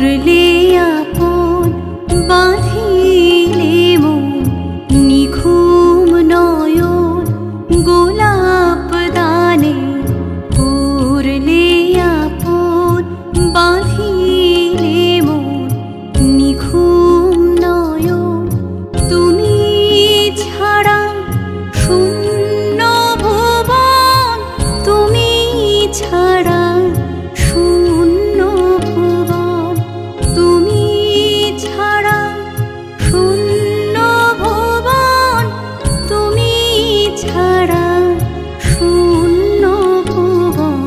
করলে আপন বাঁধিলে মন নিঘুম নয়ন গোলাপ দানে করলে আপন বাঁধিলে মন নিঘুম নয়ন তুমি ছাড়া শূন্য ভুবন তুমি ছাড়া শূন্য ভুবন তুমি ছাড়া শূন্য ভুবন তুমি ছাড়া শূন্য ভুবন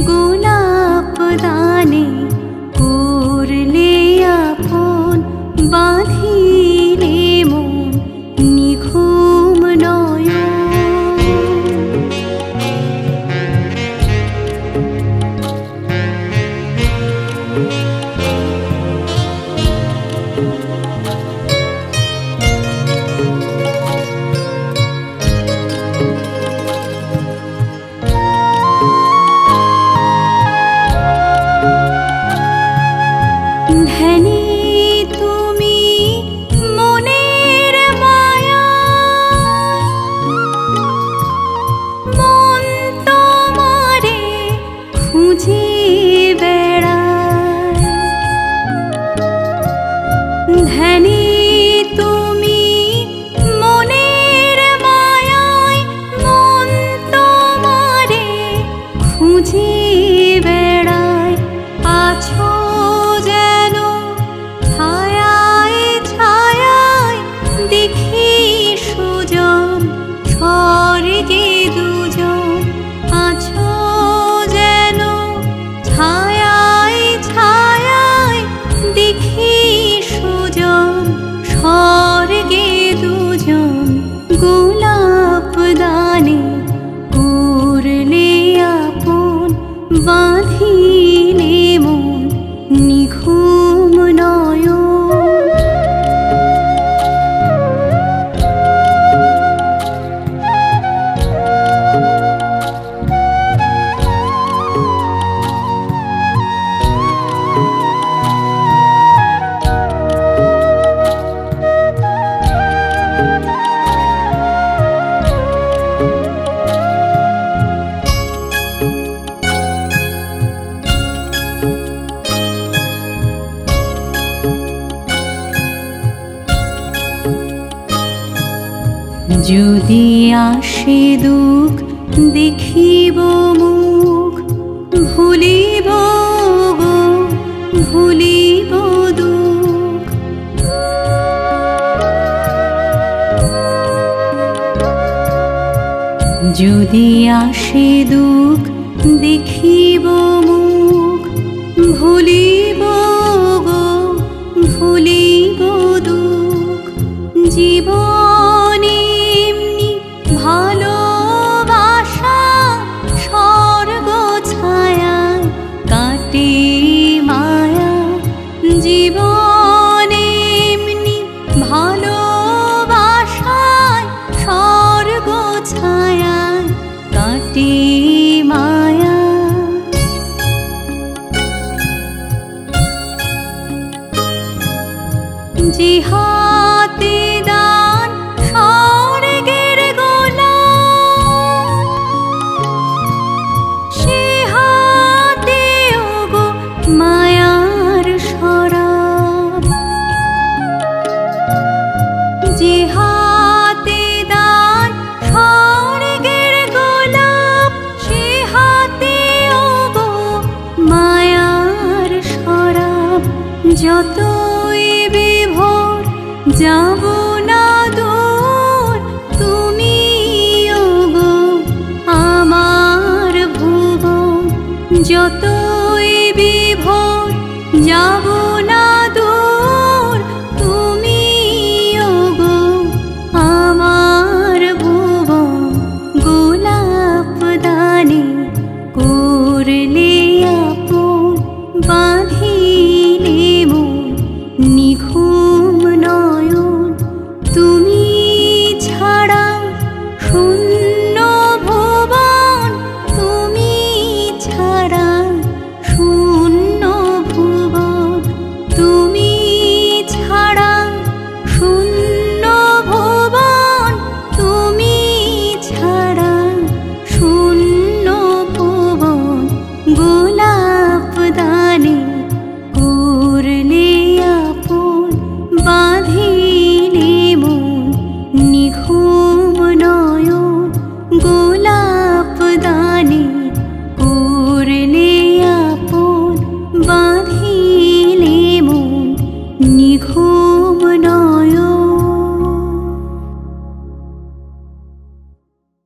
গোলাপ দানে করলে আপন বাঁধিলে মন নিঘুম নয়ন ধ্যানে তুমি মনের মায়া মন তোমারে খুঁজে বেড়ায় ধ্যানে তুমি মনের মায়ায় মন তোমারে খুঁজে বেড়ায় আছো যেন ছায়ায় ছায়ায় দেখি সুজন স্বর্গে দুজন আছো যেন ছায়ায় ছায়ায় দেখি সুজন স্বর্গে দুজন গোলাপ দানে করলে আপন বাঁধিলে মন নিঘুম নয়ন যদি আসে দুঃখ দেখিব মুখ ভুলিব গো ভুলিব দুঃখ যদি আসে দুঃখ দেখিব মুখ ভুলিব গো ভুলিব দুঃখ জীবন এমনি ভালোবাসা স্বর্গ ছায়ায় কাটে মায়া জীবন এমনি ভালোবাসায় স্বর্গ ছায়ায় কাটে মায়া যে হাতে দান স্বর্গের গোলাপ সে হাতে ওগো মায়ার শরাব যে হাতে দান স্বর্গের গোলাপ সে হাতে ওগো মায়ার শরাব যতই বিভোর যাব